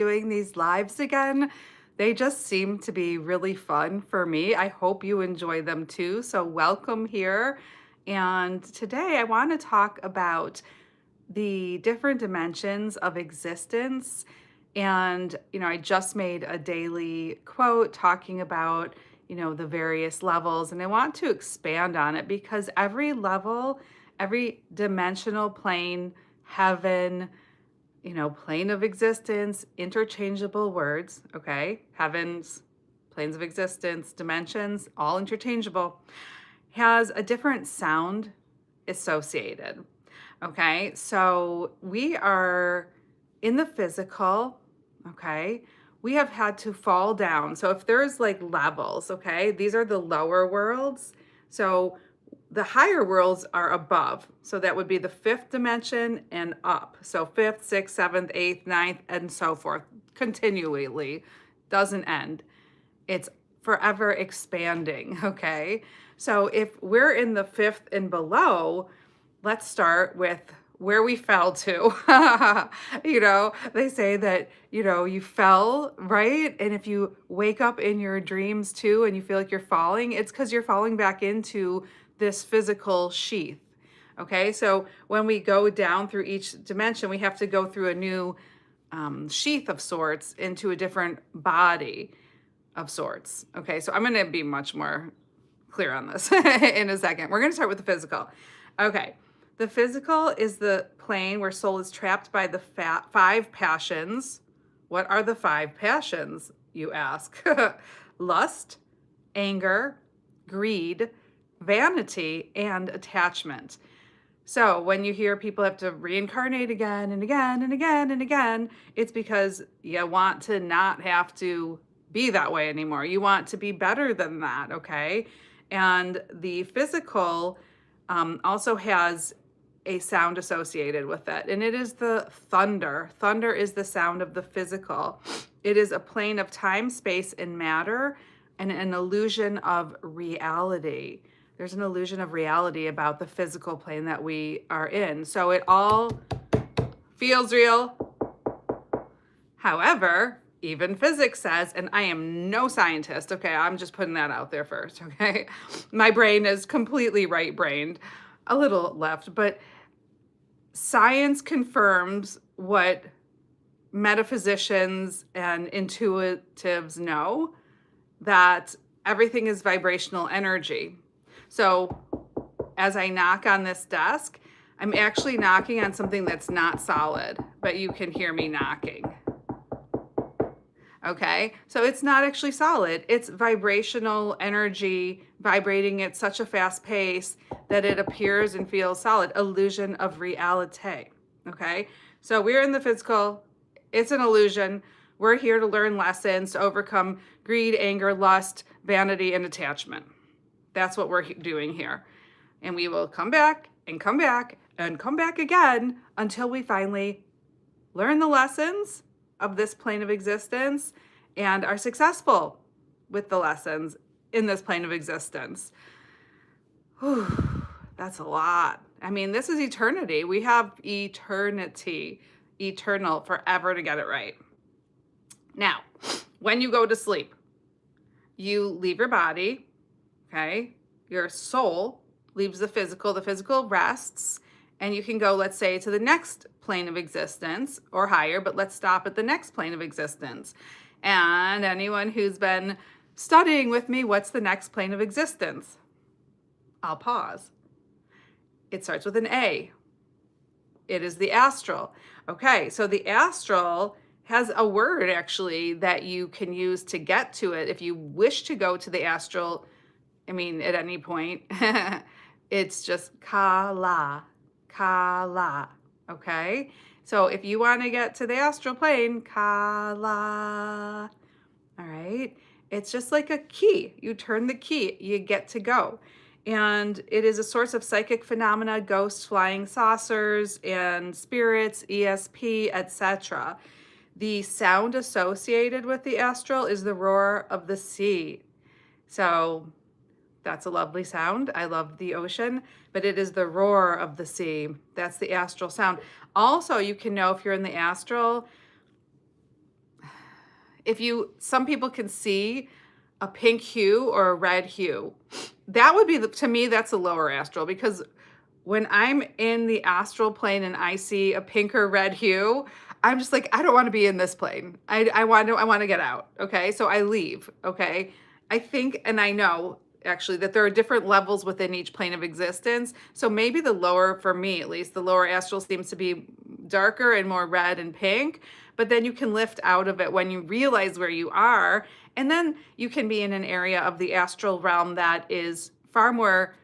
doing these lives again. They just seem to be really fun for me. I hope you enjoy them too. So, welcome here. And today I want to talk about the different dimensions of existence. And, I just made a daily quote talking about, the various levels. And I want to expand on it because every level, every dimensional plane, heaven, plane of existence, interchangeable words, okay? Heavens, planes of existence, dimensions, all interchangeable, has a different sound associated, okay? So we are in the physical, okay? We have had to fall down. So if there's like levels, okay, these are the lower worlds. So the higher worlds are above. So that would be the fifth dimension and up. So fifth, sixth, seventh, eighth, ninth, and so forth, continually. Doesn't end. It's forever expanding, okay? So if we're in the fifth and below, let's start with where we fell to. They say that, you fell, right? And if you wake up in your dreams too and you feel like you're falling, it's because you're falling back into this physical sheath. Okay, so when we go down through each dimension, we have to go through a new sheath of sorts into a different body of sorts. Okay, so I'm going to be much more clear on this in a second. We're going to start with the physical. Okay, the physical is the plane where soul is trapped by the five passions. What are the five passions, you ask? Lust, anger, greed, vanity, and attachment. So when you hear people have to reincarnate again and again and again and again, it's because you want to not have to be that way anymore. You want to be better than that, okay? And the physical also has a sound associated with it, and it is the thunder. Thunder is the sound of the physical. It is a plane of time, space, and matter, and an illusion of reality. There's an illusion of reality about the physical plane that we are in. So it all feels real. However, even physics says, and I am no scientist, okay, I'm just putting that out there first, okay? My brain is completely right-brained, a little left, but science confirms what metaphysicians and intuitives know, that everything is vibrational energy. So as I knock on this desk, I'm actually knocking on something that's not solid, but you can hear me knocking. Okay, so it's not actually solid. It's vibrational energy vibrating at such a fast pace that it appears and feels solid. Illusion of reality. Okay, so we're in the physical. It's an illusion. We're here to learn lessons to overcome greed, anger, lust, vanity, and attachment. That's what we're doing here. And we will come back and come back and come back again until we finally learn the lessons of this plane of existence and are successful with the lessons in this plane of existence. Whew, that's a lot. I mean, this is eternity. We have eternity, eternal, forever to get it right. Now, when you go to sleep, you leave your body, okay? Your soul leaves the physical rests, and you can go, let's say, to the next plane of existence or higher, but let's stop at the next plane of existence. And anyone who's been studying with me, what's the next plane of existence? I'll pause. It starts with an A. It is the astral. Okay, so the astral has a word actually that you can use to get to it if you wish to go to the astral. I mean, at any point, it's just kala, okay? So if you want to get to the astral plane, kala, all right? It's just like a key. You turn the key, you get to go. And it is a source of psychic phenomena, ghosts, flying saucers, and spirits, ESP, etc. The sound associated with the astral is the roar of the sea. So that's a lovely sound. I love the ocean, but it is the roar of the sea. That's the astral sound. Also, you can know if you're in the astral some people can see a pink hue or a red hue. That would be to me, that's a lower astral, because when I'm in the astral plane and I see a pink or red hue, I'm just like, I don't want to be in this plane. I want to get out. Okay. So I leave. Okay. I think, and I know actually that there are different levels within each plane of existence. So maybe the lower, for me at least, the lower astral seems to be darker and more red and pink, but then you can lift out of it when you realize where you are. And then you can be in an area of the astral realm that is far more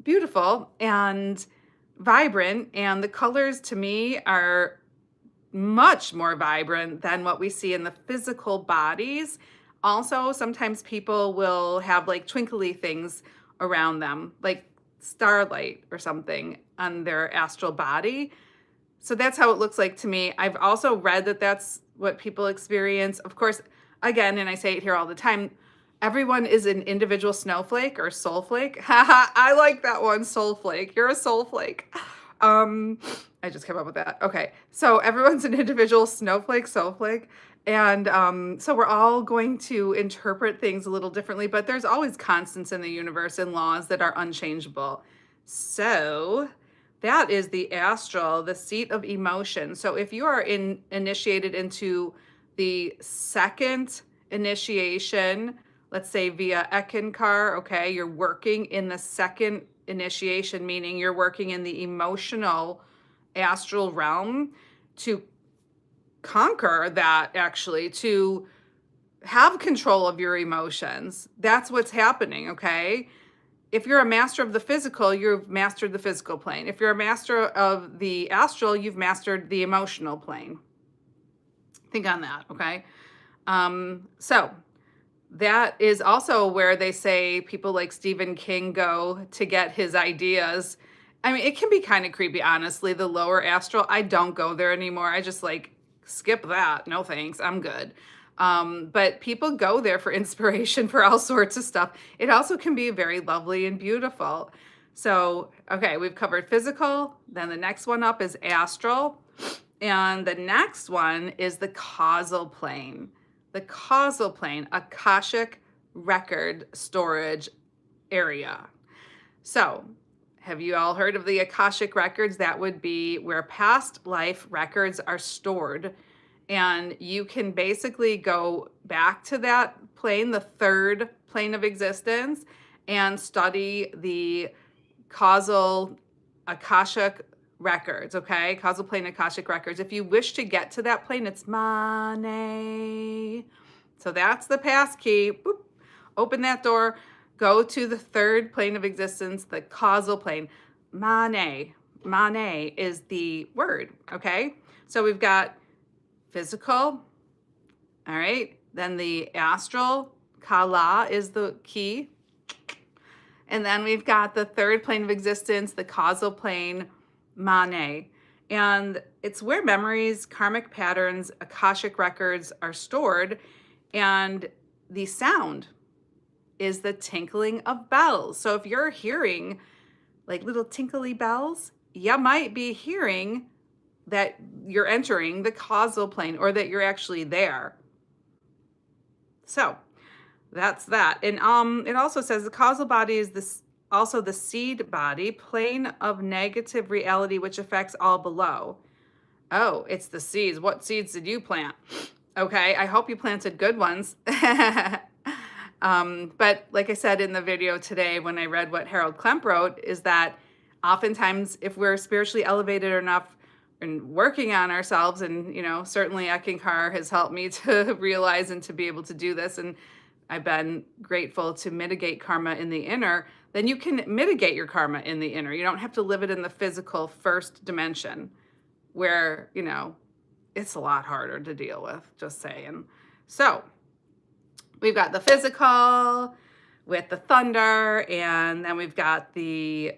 beautiful and vibrant. And the colors to me are much more vibrant than what we see in the physical bodies. Also, sometimes people will have like twinkly things around them, like starlight or something on their astral body. So that's how it looks like to me. I've also read that that's what people experience. Of course, again, and I say it here all the time, everyone is an individual snowflake or soulflake. Haha, I like that one, soulflake. You're a soulflake. I just came up with that. Okay, so everyone's an individual snowflake, soulflake. And so we're all going to interpret things a little differently, but there's always constants in the universe and laws that are unchangeable. So that is the astral, the seat of emotion. So if you are initiated into the second initiation, let's say via Eckankar, okay, you're working in the second initiation, meaning you're working in the emotional astral realm to conquer that, actually, to have control of your emotions. That's what's happening, okay? If you're a master of the physical, you've mastered the physical plane. If you're a master of the astral, you've mastered the emotional plane. Think on that, okay? So that is also where they say people like Stephen King go to get his ideas. I mean, it can be kind of creepy, honestly, the lower astral. I don't go there anymore. I just like skip that. No thanks. I'm good. But people go there for inspiration for all sorts of stuff. It also can be very lovely and beautiful. So, okay, we've covered physical. Then the next one up is astral. And the next one is the causal plane. The causal plane, Akashic record storage area. So, have you all heard of the Akashic records? That would be where past life records are stored. And you can basically go back to that plane, the third plane of existence, and study the causal Akashic records, okay? Causal plane Akashic records. If you wish to get to that plane, it's money. So that's the pass key. Boop. Open that door. Go to the third plane of existence, the causal plane. Mane. Mane is the word, okay? So we've got physical, all right? Then the astral, Kala is the key. And then we've got the third plane of existence, the causal plane, Mane. And it's where memories, karmic patterns, Akashic records are stored. And the sound is the tinkling of bells. So if you're hearing like little tinkly bells, you might be hearing that you're entering the causal plane or that you're actually there. So that's that. And it also says the causal body is this also the seed body, plane of negative reality, which affects all below. Oh, it's the seeds. What seeds did you plant? Okay, I hope you planted good ones. But like I said in the video today, when I read what Harold Klemp wrote, is that oftentimes if we're spiritually elevated enough and working on ourselves, and certainly Eckankar has helped me to realize and to be able to do this, and I've been grateful to mitigate karma in the inner, then you can mitigate your karma in the inner. You don't have to live it in the physical first dimension where, it's a lot harder to deal with, just saying. So we've got the physical with the thunder, and then we've got the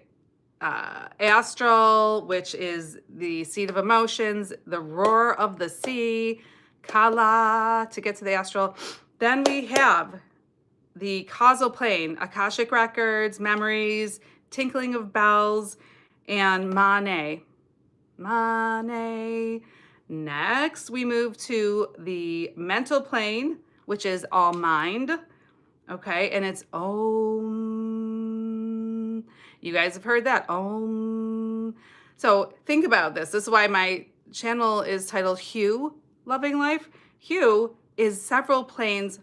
astral, which is the seat of emotions, the roar of the sea, Kala, to get to the astral. Then we have the causal plane, Akashic records, memories, tinkling of bells, and Mane. Mane. Next, we move to the mental plane, which is all mind. Okay, and it's Om. You guys have heard that, Om. So think about this. This is why my channel is titled Hue Loving Life. Hue is several planes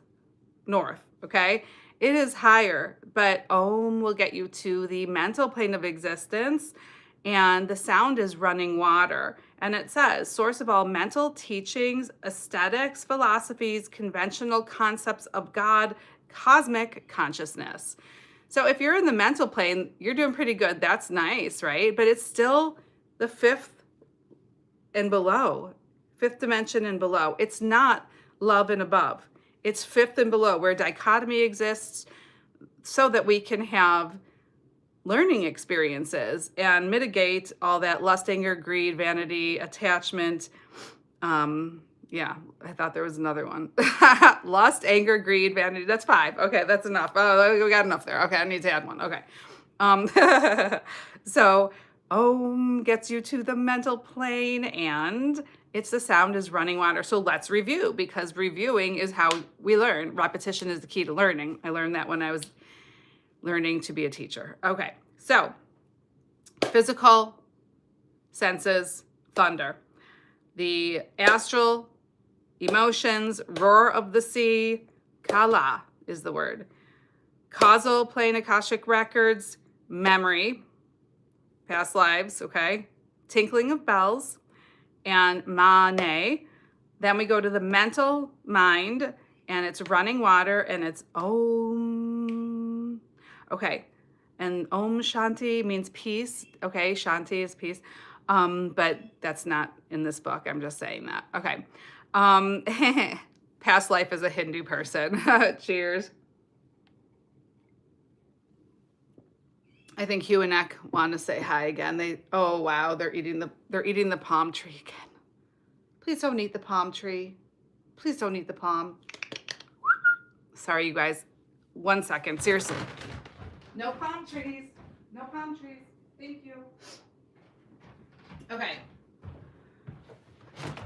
north, okay? It is higher, but Om will get you to the mental plane of existence, and the sound is running water. And it says, source of all mental teachings, aesthetics, philosophies, conventional concepts of God, cosmic consciousness. So if you're in the mental plane, you're doing pretty good. That's nice, right? But it's still the fifth and below, fifth dimension and below. It's not love and above. It's fifth and below, where dichotomy exists so that we can have learning experiences and mitigate all that lust, anger, greed, vanity, attachment. Yeah, I thought there was another one. Lust, anger, greed, vanity. That's 5. Okay, that's enough. Oh, we got enough there. Okay, I need to add one. Okay. So Om gets you to the mental plane, and it's the sound is running water. So let's review, because reviewing is how we learn. Repetition is the key to learning. I learned that when I was learning to be a teacher. Okay, so physical senses, thunder. The astral emotions, roar of the sea, kala is the word. Causal plane, Akashic records, memory, past lives, okay? Tinkling of bells, and mane. Then we go to the mental mind, and it's running water, and it's Om. Okay, and Om Shanti means peace. Okay, Shanti is peace. But that's not in this book. I'm just saying that. Okay. Past life as a Hindu person. Cheers. I think Hugh and Eck want to say hi again. Oh wow, they're eating the palm tree again. Please don't eat the palm tree. Please don't eat the palm. Sorry, you guys. 1 second, seriously. No palm trees. No palm trees. Thank you. Okay.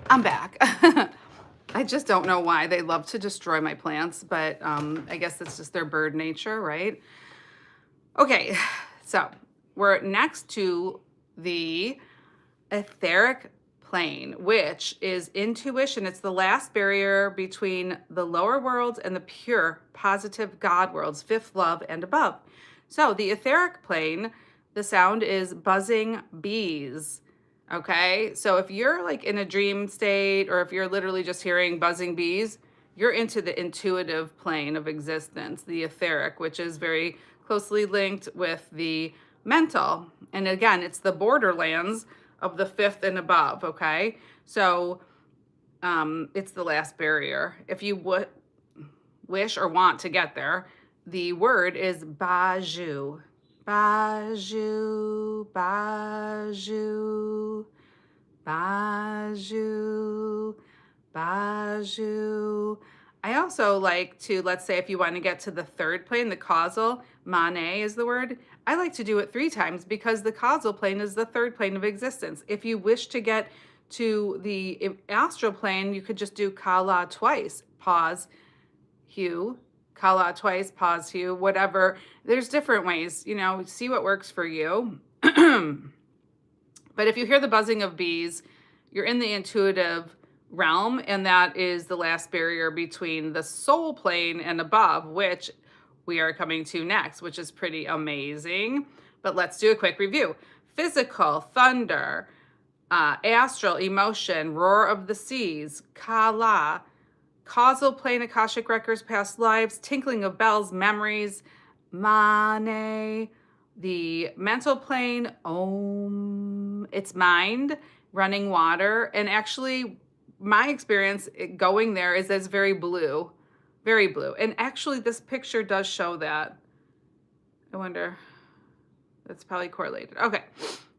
I'm back. I just don't know why they love to destroy my plants, but I guess it's just their bird nature, right? Okay, so we're next to the etheric plane, which is intuition. It's the last barrier between the lower worlds and the pure, positive God worlds, fifth love and above. So the etheric plane, the sound is buzzing bees. Okay, so if you're like in a dream state, or if you're literally just hearing buzzing bees, you're into the intuitive plane of existence, the etheric, which is very closely linked with the mental. And again, it's the borderlands of the fifth and above, okay? So it's the last barrier. If you would wish or want to get there, the word is Baju. Baju, Baju, Baju, Baju. I also like to, let's say if you want to get to the third plane, the causal, mane is the word. I like to do it 3 times because the causal plane is the third plane of existence. If you wish to get to the astral plane, you could just do kala twice, pause, hue, kala twice, pause, hue, whatever. There's different ways, you know, see what works for you. But if you hear the buzzing of bees, you're in the intuitive realm, and that is the last barrier between the soul plane and above, which we are coming to next, which is pretty amazing. But let's do a quick review. Physical, thunder, astral, emotion, roar of the seas, kala, causal plane, Akashic records, past lives, tinkling of bells, memories, mane, the mental plane, Om, it's mind, running water. And actually, my experience going there is it's very blue, very blue. And actually, this picture does show that. I wonder, that's probably correlated. Okay,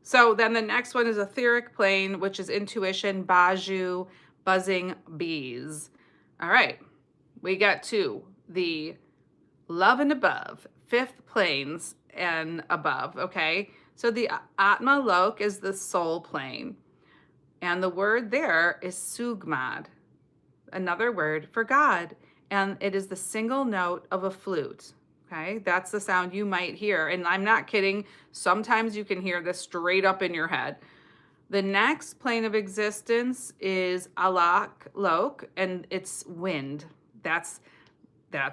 so then the next one is etheric plane, which is intuition, Baju, buzzing bees. All right, we got to the love and above, fifth planes and above, okay? So the Atma Lok is the soul plane. And the word there is sugmad, another word for God. And it is the single note of a flute. Okay, that's the sound you might hear. And I'm not kidding. Sometimes you can hear this straight up in your head. The next plane of existence is alak lok, and it's wind. That's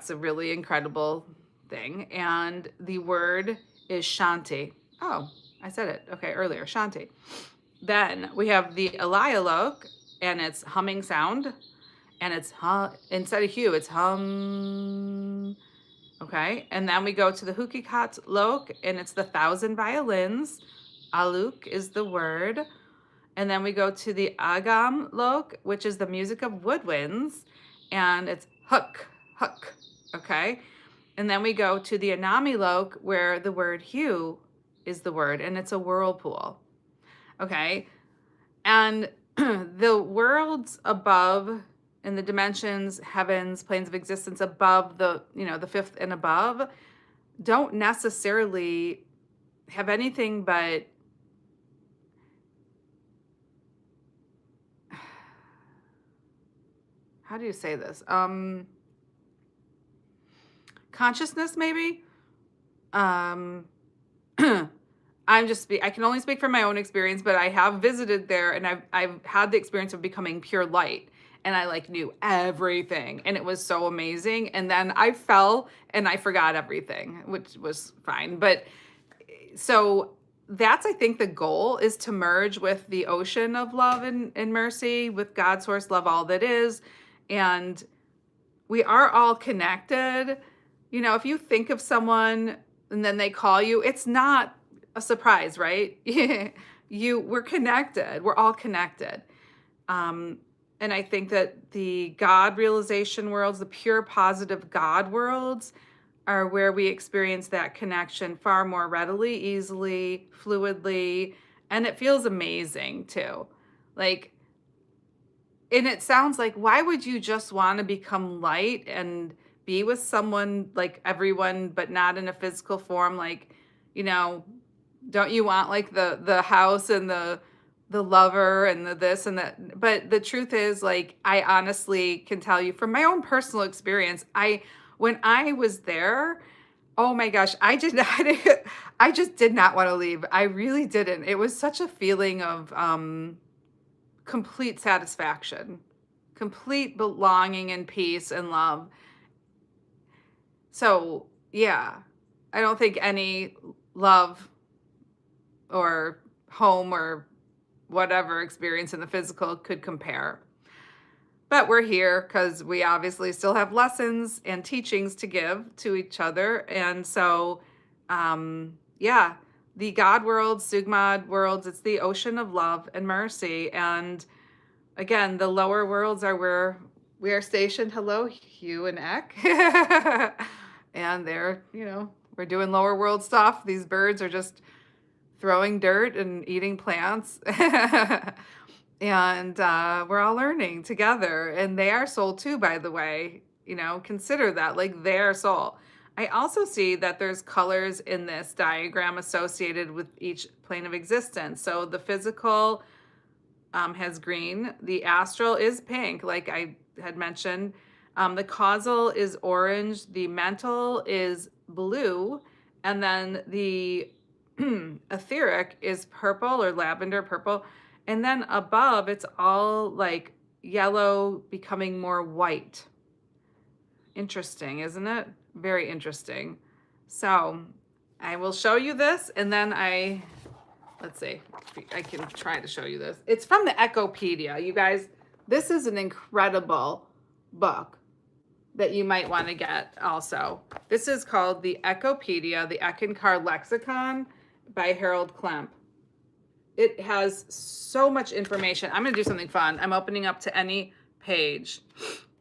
a really incredible thing. And the word is shanti. Oh, I said it okay earlier, shanti. Then we have the Alayalok, and it's humming sound, and it's instead of hue, it's hum. Okay, and then we go to the Hukikat Lok, and it's the thousand violins. Aluk is the word. And then we go to the Agam Lok, which is the music of woodwinds, and it's huk, huk. Okay, and then we go to the Anami Lok, where the word hue is the word, and it's a whirlpool. Okay, and the worlds above in the dimensions, heavens, planes of existence above the, the fifth and above don't necessarily have anything but how do you say this? Consciousness, maybe. I can only speak from my own experience, but I have visited there, and I've had the experience of becoming pure light, and I like knew everything, and it was so amazing. And then I fell and I forgot everything, which was fine. But so that's, I think, the goal is to merge with the ocean of love and mercy, with God, source, love, all that is. And we are all connected. If you think of someone and then they call you, it's not a surprise, right? We're connected. We're all connected. And I think that the God realization worlds, the pure positive God worlds, are where we experience that connection far more readily, easily, fluidly, and it feels amazing too. Like, and it sounds like, why would you just want to become light and be with someone like everyone, but not in a physical form? Like, don't you want like the house and the lover and the this and that? But the truth is, like, I honestly can tell you from my own personal experience, when I was there, oh my gosh, I did not I just did not want to leave. I really didn't. It was such a feeling of complete satisfaction, complete belonging and peace and love. So, yeah, I don't think any love or home or whatever experience in the physical could compare. But we're here because we obviously still have lessons and teachings to give to each other. And so, yeah, the God worlds, Sugmad worlds, it's the ocean of love and mercy. And again, the lower worlds are where we are stationed. Hello, Hugh and Eck. And they're, we're doing lower world stuff. These birds are just throwing dirt and eating plants. And we're all learning together. And they are soul too, by the way. Consider that like their soul. I also see that there's colors in this diagram associated with each plane of existence. So the physical has green. The astral is pink, like I had mentioned. The causal is orange. The mental is blue. And then the etheric is purple or lavender purple. And then above, it's all like yellow becoming more white. Interesting, isn't it? Very interesting. So I will show you this, and then let's see, I can try to show you this. It's from the Eckopedia. You guys, this is an incredible book that you might want to get also. This is called the Eckopedia, the Eckankar Lexicon by Harold Klemp. It has so much information. I'm going to do something fun. I'm opening up to any page.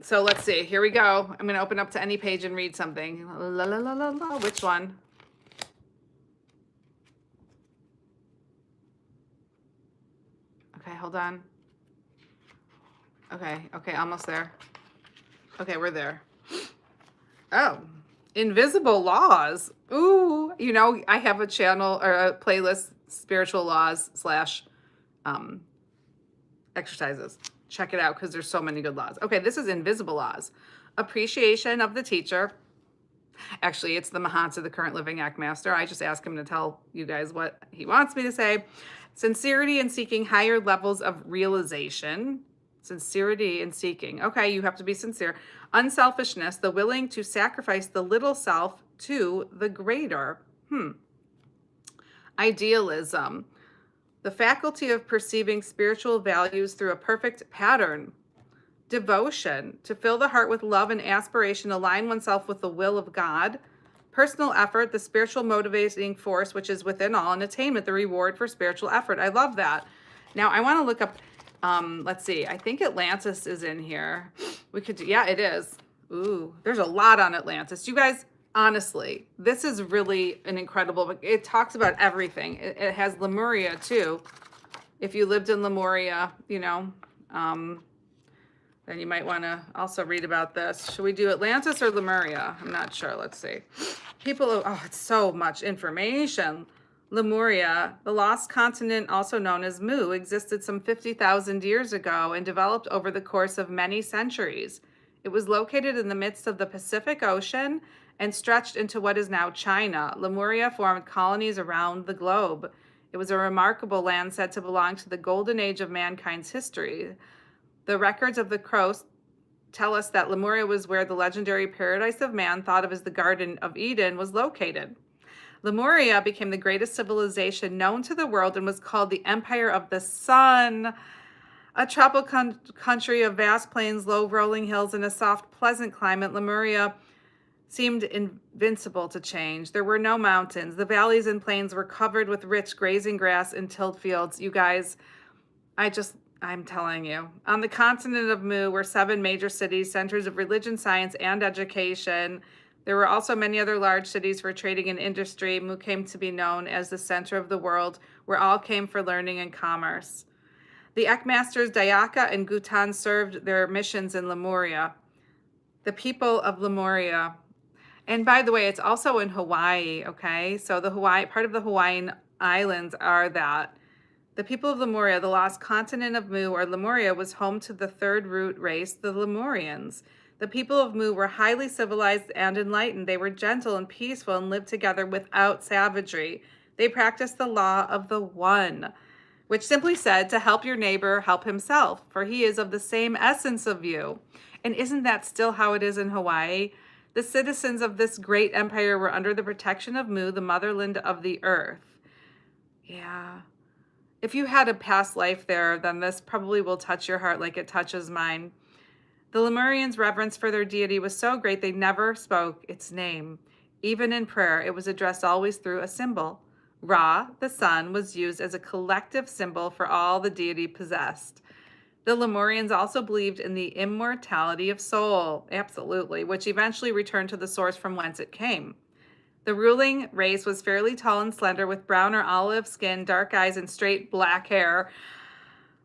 So let's see. Here we go. I'm going to open up to any page and read something. La la la la la. Which one? Okay, hold on. Okay, almost there. Okay, we're there. Oh, invisible laws. Ooh, I have a channel or a playlist, spiritual laws / exercises. Check it out because there's so many good laws. Okay, this is invisible laws. Appreciation of the teacher. Actually, it's the Mahatsa, the current living act master. I just ask him to tell you guys what he wants me to say. Sincerity in seeking higher levels of realization. Sincerity in seeking. Okay, you have to be sincere. Unselfishness, the willing to sacrifice the little self to the greater. Idealism, the faculty of perceiving spiritual values through a perfect pattern. Devotion, to fill the heart with love and aspiration, align oneself with the will of God. Personal effort, the spiritual motivating force which is within all, and attainment, the reward for spiritual effort. I love that. Now I want to look up, let's see, I think Atlantis is in here. We could do, yeah, it is. Ooh, there's a lot on Atlantis. You guys, honestly, this is really an incredible book. It talks about everything. It has Lemuria too. If you lived in Lemuria, you know, then you might want to also read about this. Should we do Atlantis or Lemuria? I'm not sure. Let's see. People, oh, it's so much information. Lemuria, the lost continent, also known as Mu, existed some 50,000 years ago and developed over the course of many centuries. It was located in the midst of the Pacific Ocean and stretched into what is now China. Lemuria formed colonies around the globe. It was a remarkable land said to belong to the golden age of mankind's history. The records of the Crows tell us that Lemuria was where the legendary paradise of man, thought of as the Garden of Eden, was located. Lemuria became the greatest civilization known to the world and was called the Empire of the Sun. A tropical country of vast plains, low rolling hills, and a soft, pleasant climate, Lemuria seemed invincible to change. There were no mountains. The valleys and plains were covered with rich grazing grass and tilled fields. You guys, I'm telling you. On the continent of Mu were 7 major cities, centers of religion, science, and education. There were also many other large cities for trading and industry. Mu came to be known as the center of the world, where all came for learning and commerce. The Eckmasters Dayaka and Gutan served their missions in Lemuria. The people of Lemuria. And by the way, it's also in Hawaii, okay? So part of the Hawaiian Islands are that. The people of Lemuria, the lost continent of Mu, or Lemuria, was home to the third root race, the Lemurians. The people of Mu were highly civilized and enlightened. They were gentle and peaceful and lived together without savagery. They practiced the law of the one, which simply said to help your neighbor, help himself, for he is of the same essence of you. And isn't that still how it is in Hawaii? The citizens of this great empire were under the protection of Mu, the motherland of the earth. Yeah. If you had a past life there, then this probably will touch your heart like it touches mine. The Lemurians' reverence for their deity was so great they never spoke its name. Even in prayer, it was addressed always through a symbol. Ra, the sun, was used as a collective symbol for all the deity possessed. The Lemurians also believed in the immortality of soul, absolutely, which eventually returned to the source from whence it came. The ruling race was fairly tall and slender, with brown or olive skin, dark eyes, and straight black hair.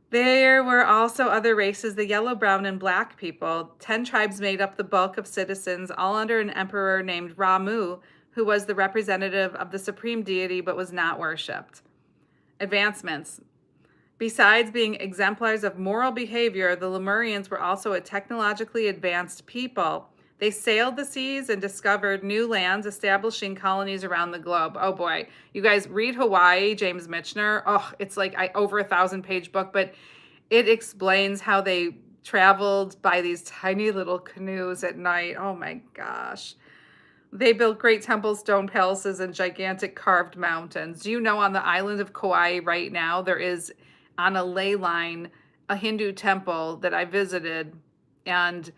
There were also other races, the yellow, brown, and black people. 10 tribes made up the bulk of citizens, all under an emperor named Ramu, who was the representative of the supreme deity but was not worshipped. Advancements. Besides being exemplars of moral behavior, the Lemurians were also a technologically advanced people. They sailed the seas and discovered new lands, establishing colonies around the globe. Oh boy, you guys read Hawaii, James Michener. Oh, it's like over 1,000-page book, but it explains how they traveled by these tiny little canoes at night. Oh my gosh. They built great temples, stone palaces, and gigantic carved mountains. You know, on the island of Kauai right now, there is on a ley line a Hindu temple that I visited, and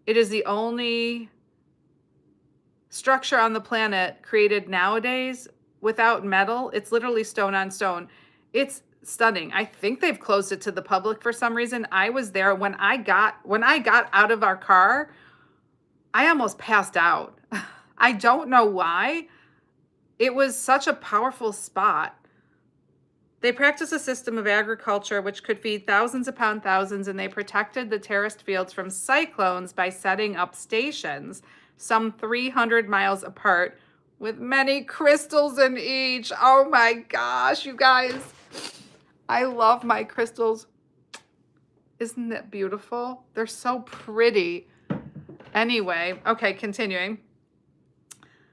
it is the only structure on the planet created nowadays without metal. It's literally stone on stone. It's stunning. I think they've closed it to the public for some reason. I was there when I got out of our car, I almost passed out. I don't know why. It was such a powerful spot. They practiced a system of agriculture which could feed thousands upon thousands, and they protected the terraced fields from cyclones by setting up stations some 300 miles apart with many crystals in each. Oh my gosh, you guys. I love my crystals. Isn't that beautiful? They're so pretty. Anyway, okay, continuing.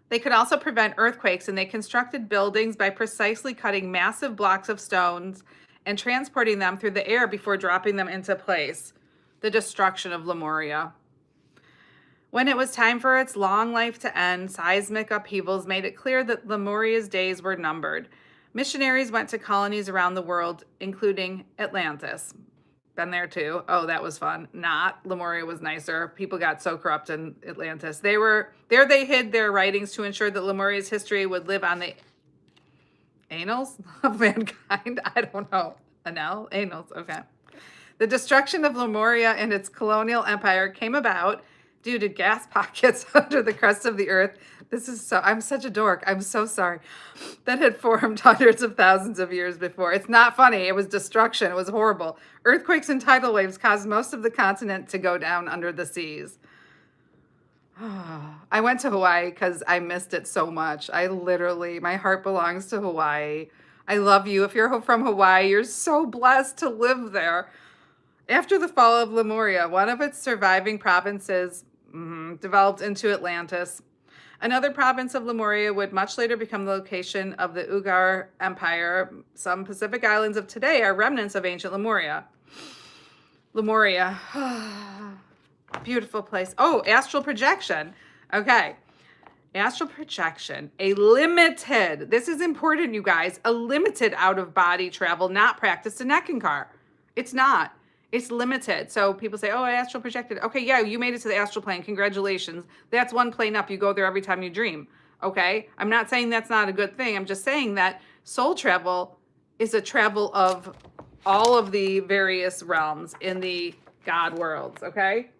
They could also prevent earthquakes, and they constructed buildings by precisely cutting massive blocks of stones and transporting them through the air before dropping them into place. The destruction of Lemuria. When it was time for its long life to end, seismic upheavals made it clear that Lemuria's days were numbered. Missionaries went to colonies around the world, including Atlantis. Been there too. Oh, that was fun. Not. Lemuria was nicer. People got so corrupt in Atlantis. They hid their writings to ensure that Lemuria's history would live on the annals of mankind. I don't know. Annals. Okay. The destruction of Lemuria and its colonial empire came about due to gas pockets under the crust of the earth. I'm such a dork. I'm so sorry. That had formed hundreds of thousands of years before. It's not funny. It was destruction. It was horrible. Earthquakes and tidal waves caused most of the continent to go down under the seas. I went to Hawaii because I missed it so much. My heart belongs to Hawaii. I love you. If you're from Hawaii, you're so blessed to live there. After the fall of Lemuria, one of its surviving provinces developed into Atlantis. Another province of Lemuria would much later become the location of the Ugar Empire. Some Pacific islands of today are remnants of ancient Lemuria. Lemuria. Beautiful place. Oh, astral projection. Okay. Astral projection. This is important, you guys, a limited out-of-body travel not practiced in Eckankar. It's not. It's limited. So people say, oh, I astral projected. Okay, yeah, you made it to the astral plane. Congratulations. That's one plane up. You go there every time you dream. Okay? I'm not saying that's not a good thing. I'm just saying that soul travel is a travel of all of the various realms in the God worlds. Okay?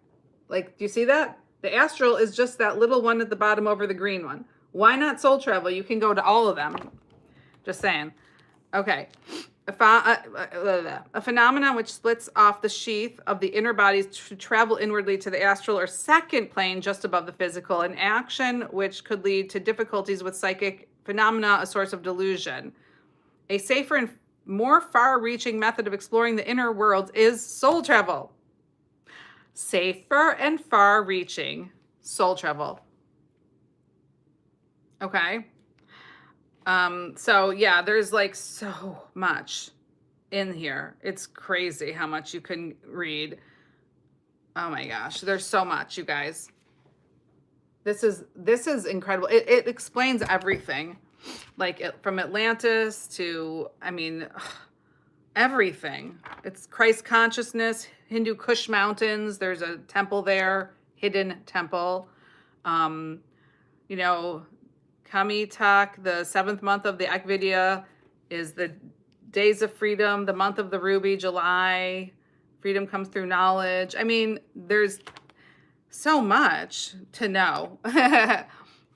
Like, do you see that? The astral is just that little one at the bottom over the green one. Why not soul travel? You can go to all of them. Just saying. Okay. A phenomenon which splits off the sheath of the inner bodies to travel inwardly to the astral or second plane just above the physical, an action which could lead to difficulties with psychic phenomena, a source of delusion. A safer and more far-reaching method of exploring the inner worlds is soul travel. Safer and far-reaching soul travel. Okay? So yeah, there's like so much in here. It's crazy how much you can read. Oh my gosh, there's so much, you guys. This is incredible. It explains everything, like from Atlantis to, everything. It's Christ consciousness, Hindu Kush Mountains. There's a temple there, hidden temple. Kamitak, the 7th month of the Ekvidya, is the days of freedom, the month of the ruby, July. Freedom comes through knowledge. There's so much to know.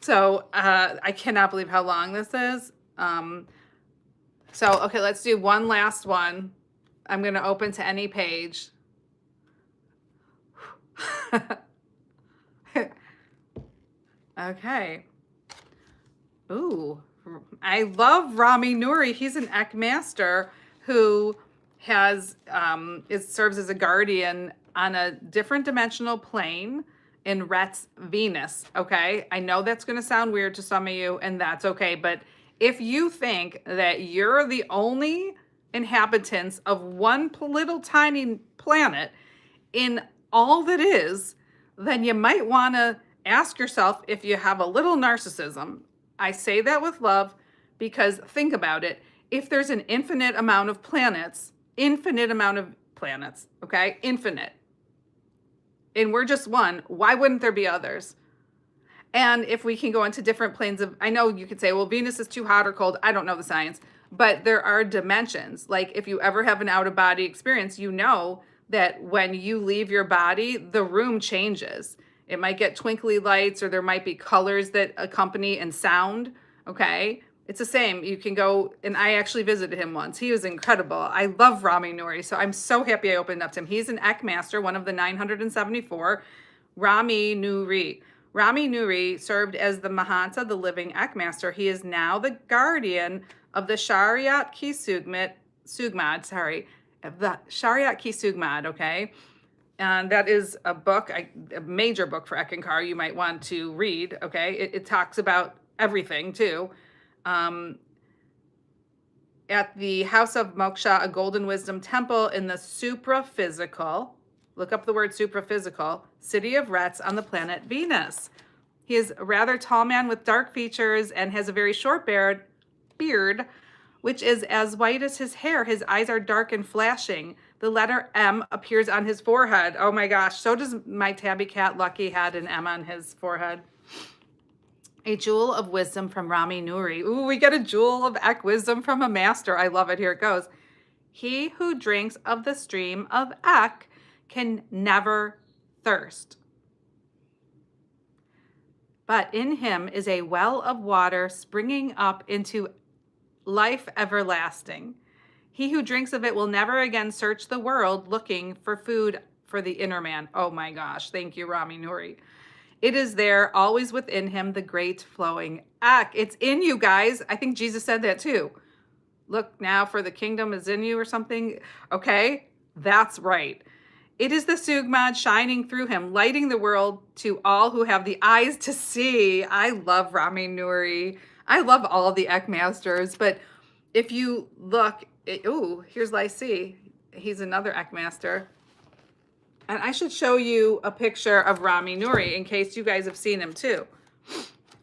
So I cannot believe how long this is. Okay, let's do one last one. I'm going to open to any page. Okay. Ooh, I love Rami Nouri. He's an Ek master who has serves as a guardian on a different dimensional plane in Rhet's Venus. Okay, I know that's going to sound weird to some of you, and that's okay. But if you think that you're the only inhabitants of one little tiny planet in all that is, then you might want to ask yourself if you have a little narcissism. I say that with love because think about it. If there's an infinite amount of planets, okay? Infinite. And we're just one, why wouldn't there be others? And if we can go into different planes of, I know you could say, well, Venus is too hot or cold. I don't know the science, but there are dimensions. Like if you ever have an out-of-body experience, you know that when you leave your body, the room changes. It might get twinkly lights, or there might be colors that accompany and sound, okay? It's the same. You can go, and I actually visited him once. He was incredible. I love Rami Nouri, so I'm so happy I opened up to him. He's an Ek master, one of the 974. Rami Nouri. Rami Nouri served as the Mahanta, the living Ek master. He is now the guardian of the Shariat Ki Sugmat, The Shariat Ki Sugmad, okay? And that is a book, a major book for Eckankar you might want to read, okay? It talks about everything too. At the House of Moksha, a golden wisdom temple in the supraphysical, look up the word supraphysical, city of Retz on the planet Venus. He is a rather tall man with dark features and has a very short beard, which is as white as his hair. His eyes are dark and flashing. The letter M appears on his forehead. Oh my gosh, so does my tabby cat Lucky had an M on his forehead. A jewel of wisdom from Rami Nuri. Ooh, we get a jewel of Ek wisdom from a master. I love it. Here it goes. He who drinks of the stream of Ek can never thirst. But in him is a well of water springing up into life everlasting. He who drinks of it will never again search the world looking for food for the inner man. Oh my gosh. Thank you, Rami Nuri. It is there, always within him, the great flowing Ek. It's in you, guys. I think Jesus said that too. Look now, for the kingdom is in you or something. Okay, that's right. It is the Sugmad shining through him, lighting the world to all who have the eyes to see. I love Rami Nuri. I love all the Ek masters, but if you look, ooh, here's Lysi. He's another Ek master. And I should show you a picture of Rami Nuri in case you guys have seen him too.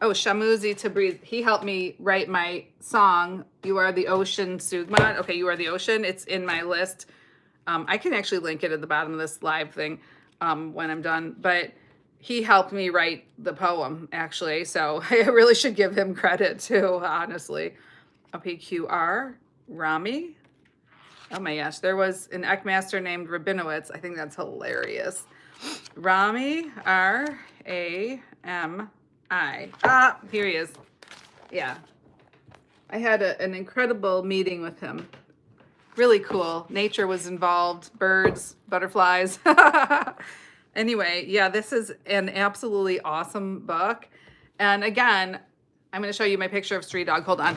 Oh, Shamuzi to breathe. He helped me write my song, You Are the Ocean, Sugmad. Okay, You Are the Ocean. It's in my list. I can actually link it at the bottom of this live thing when I'm done. But he helped me write the poem, actually. So I really should give him credit too, honestly. OPQR, Rami. Oh my gosh, there was an Ek master named Rabinowitz. I think that's hilarious. Rami, R-A-M-I. Ah, here he is. Yeah. I had an incredible meeting with him. Really cool. Nature was involved, birds, butterflies. Anyway, yeah, this is an absolutely awesome book. And again, I'm going to show you my picture of Sri Dog. Hold on.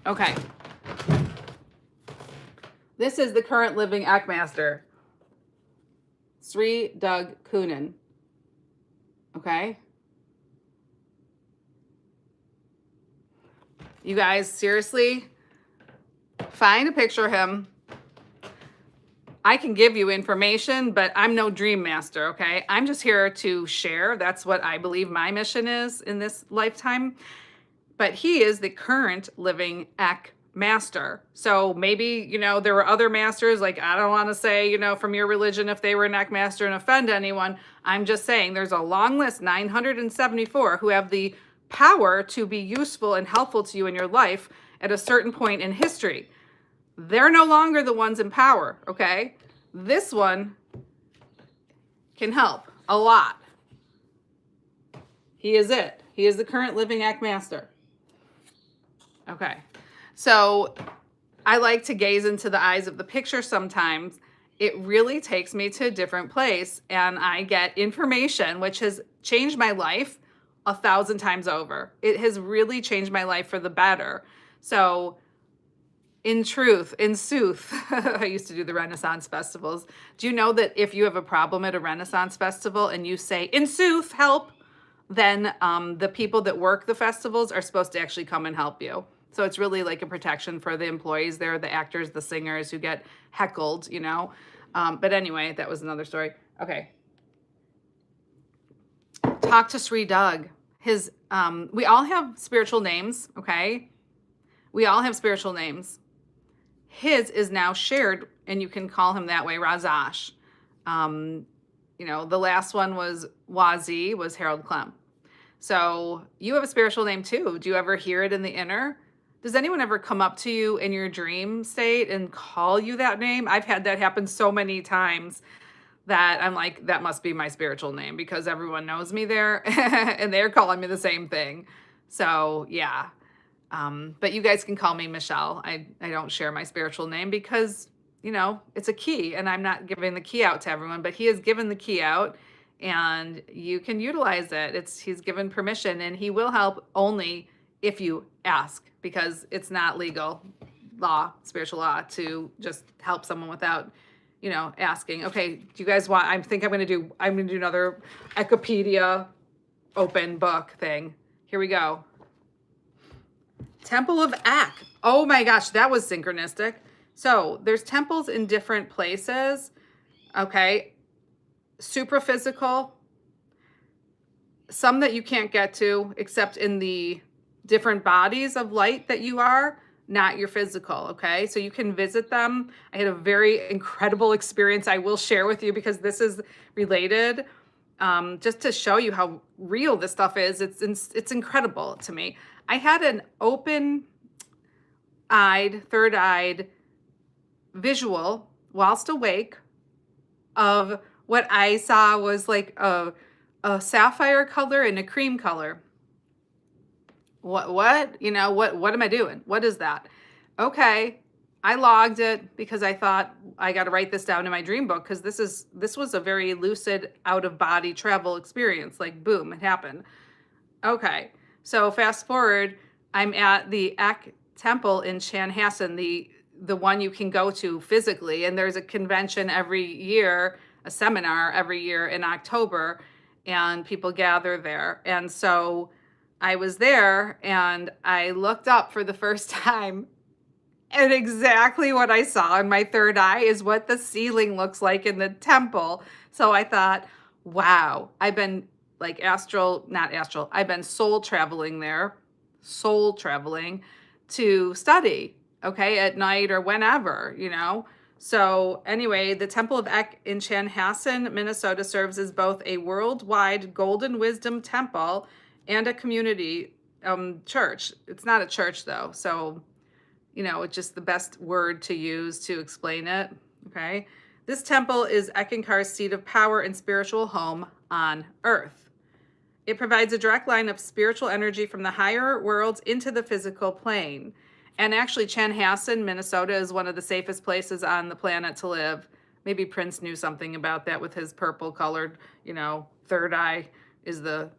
Okay. This is the current living Ek master, Sri Doug Kunin. Okay. You guys, seriously, find a picture of him. I can give you information, but I'm no dream master, okay? I'm just here to share. That's what I believe my mission is in this lifetime. But he is the current living Ek master. So maybe, there were other masters, like I don't want to say, from your religion if they were an Ek master and offend anyone. I'm just saying there's a long list, 974, who have the power to be useful and helpful to you in your life at a certain point in history. They're no longer the ones in power, okay? This one can help a lot. He is it. He is the current living Ek master. Okay. So I like to gaze into the eyes of the picture sometimes. It really takes me to a different place and I get information which has changed my life 1,000 times over. It has really changed my life for the better. So in truth, in sooth, I used to do the Renaissance festivals. Do you know that if you have a problem at a Renaissance festival and you say, in sooth, help, then the people that work the festivals are supposed to actually come and help you. So it's really like a protection for the employees there, the actors, the singers who get heckled, But anyway, that was another story. Okay. Talk to Sri Doug. We all have spiritual names, okay? We all have spiritual names. His is now shared, and you can call him that way, Razash. The last one was Wazi, was Harold Klemp. So you have a spiritual name too. Do you ever hear it in the inner? Does anyone ever come up to you in your dream state and call you that name? I've had that happen so many times that I'm like, that must be my spiritual name because everyone knows me there and they're calling me the same thing. So yeah. But you guys can call me Michelle. I don't share my spiritual name because, it's a key and I'm not giving the key out to everyone, but he has given the key out and you can utilize it. He's given permission and he will help only if you ask because it's not legal. law, spiritual law, to just help someone without, asking. Okay, do you guys want? I'm gonna do another Wikipedia open book thing. Here we go. Temple of Ak. Oh my gosh, that was synchronistic. So there's temples in different places. Okay, super physical. Some that you can't get to except in the different bodies of light that you are, not your physical, okay? So you can visit them. I had a very incredible experience I will share with you because this is related, just to show you how real this stuff is. It's incredible to me. I had an open-eyed, third-eyed visual whilst awake of what I saw was like a sapphire color and a cream color. What? What am I doing? What is that? Okay. I logged it because I thought I got to write this down in my dream book because this was a very lucid out of body travel experience. Like boom, it happened. Okay. So fast forward, I'm at the Ek temple in Chanhassen, the one you can go to physically, and there's a convention every year, a seminar every year in October, and people gather there. And so I was there and I looked up for the first time, and exactly what I saw in my third eye is what the ceiling looks like in the temple. So I thought, wow, I've been like I've been soul traveling there, to study, okay, at night or whenever. So anyway, the Temple of Ek in Chanhassen, Minnesota serves as both a worldwide golden wisdom temple and a community church. It's not a church though. So, it's just the best word to use to explain it. Okay. This temple is Eckankar's seat of power and spiritual home on earth. It provides a direct line of spiritual energy from the higher worlds into the physical plane. And actually, Chanhassen, Minnesota is one of the safest places on the planet to live. Maybe Prince knew something about that with his purple colored, third eye is the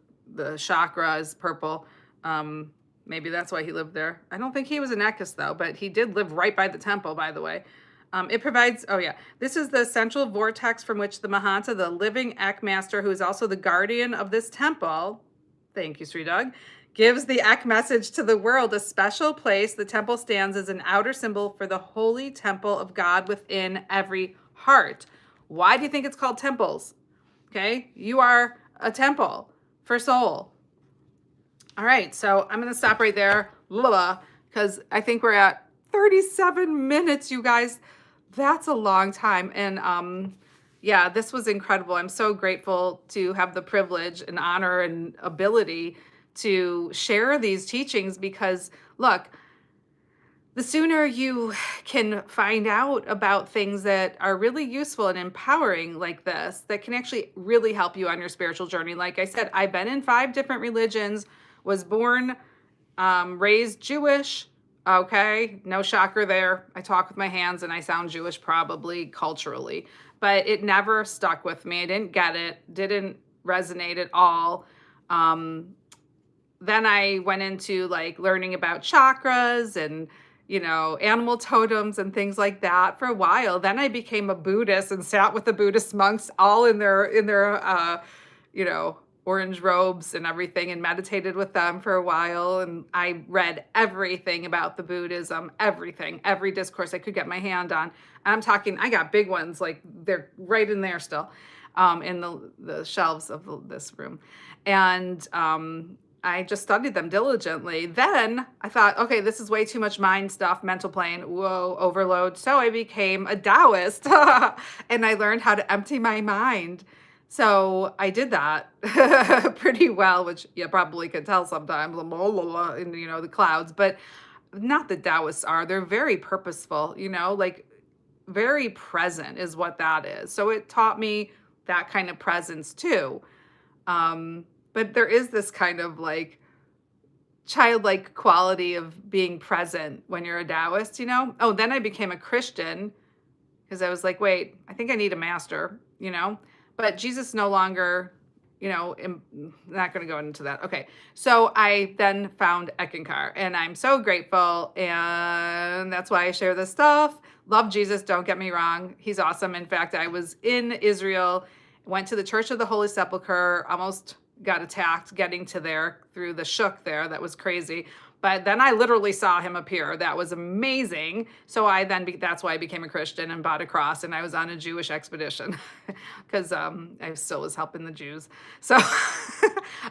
chakra is purple. Maybe that's why he lived there. I don't think he was an Ekkas though, but he did live right by the temple, by the way. It provides, this is the central vortex from which the Mahanta, the living Ek master, who is also the guardian of this temple, thank you, Sri Doug, gives the Ek message to the world. A special place, the temple stands as an outer symbol for the holy temple of God within every heart. Why do you think it's called temples? Okay, you are a temple for soul. All right, so I'm going to stop right there, because I think we're at 37 minutes, you guys. That's a long time. And this was incredible. I'm so grateful to have the privilege and honor and ability to share these teachings because, look, the sooner you can find out about things that are really useful and empowering like this, that can actually really help you on your spiritual journey. Like I said, I've been in 5 different religions, was born, raised Jewish. Okay, no shocker there. I talk with my hands and I sound Jewish probably culturally, but it never stuck with me. I didn't get it, didn't resonate at all. Then I went into like learning about chakras and, animal totems and things like that for a while. Then I became a Buddhist and sat with the Buddhist monks all in their orange robes and everything and meditated with them for a while. And I read everything about the Buddhism, everything, every discourse I could get my hand on. And I'm talking, I got big ones, like they're right in there still, in the shelves of this room. And I just studied them diligently. Then I thought, okay, this is way too much mind stuff, mental plane, whoa, overload. So I became a Taoist and I learned how to empty my mind. So I did that pretty well, which you probably can tell sometimes, in the clouds, but not the Taoists are. They're very purposeful, like very present is what that is. So it taught me that kind of presence too. But there is this kind of like childlike quality of being present when you're a Taoist, Oh, then I became a Christian because I was like, wait, I think I need a master, But Jesus no longer not going to go into that. Okay. So I then found Eckankar and I'm so grateful. And that's why I share this stuff. Love Jesus. Don't get me wrong. He's awesome. In fact, I was in Israel, went to the Church of the Holy Sepulchre, almost got attacked getting to there through the shuk there. That was crazy. But then I literally saw him appear. That was amazing. So that's why I became a Christian and bought a cross, and I was on a Jewish expedition because I still was helping the Jews. So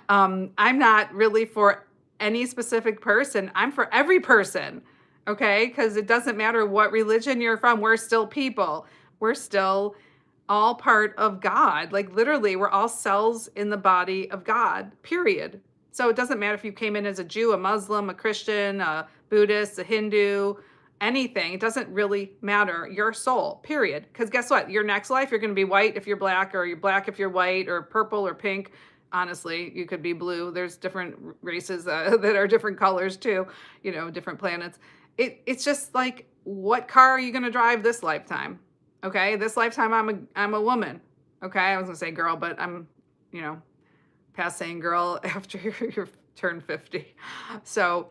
I'm not really for any specific person. I'm for every person, okay? Because it doesn't matter what religion you're from. We're still people. We're still all part of God. Like literally, we're all cells in the body of God, period. So it doesn't matter if you came in as a Jew, a Muslim, a Christian, a Buddhist, a Hindu, anything. It doesn't really matter. Your soul, period. Because guess what? Your next life, you're going to be white if you're black, or you're black if you're white, or purple or pink. Honestly, you could be blue. There's different races that are different colors too, different planets. It's just like, what car are you going to drive this lifetime? Okay, this lifetime I'm a woman. Okay, I was going to say girl, but I'm, past saying girl after you turn 50. So,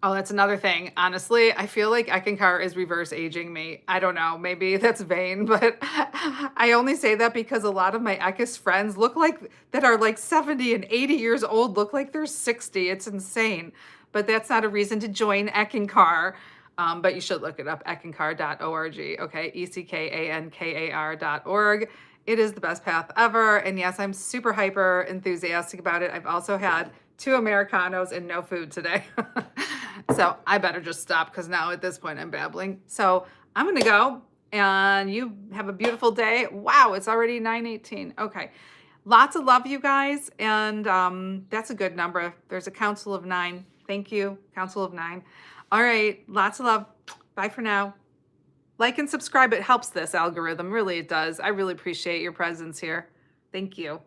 that's another thing. Honestly, I feel like Eckankar is reverse aging me. I don't know. Maybe that's vain, but I only say that because a lot of my Eckist friends that are like 70 and 80 years old look like they're 60. It's insane. But that's not a reason to join Eckankar. But you should look it up, eckankar.org. Okay, ECKANKAR.org. It is the best path ever. And yes, I'm super hyper enthusiastic about it. I've also had 2 Americanos and no food today. So I better just stop because now at this point I'm babbling. So I'm going to go, and you have a beautiful day. Wow, it's already 9:18. Okay. Lots of love, you guys. And that's a good number. There's a council of 9. Thank you, council of 9. All right. Lots of love. Bye for now. Like and subscribe. It helps this algorithm. Really, it does. I really appreciate your presence here. Thank you.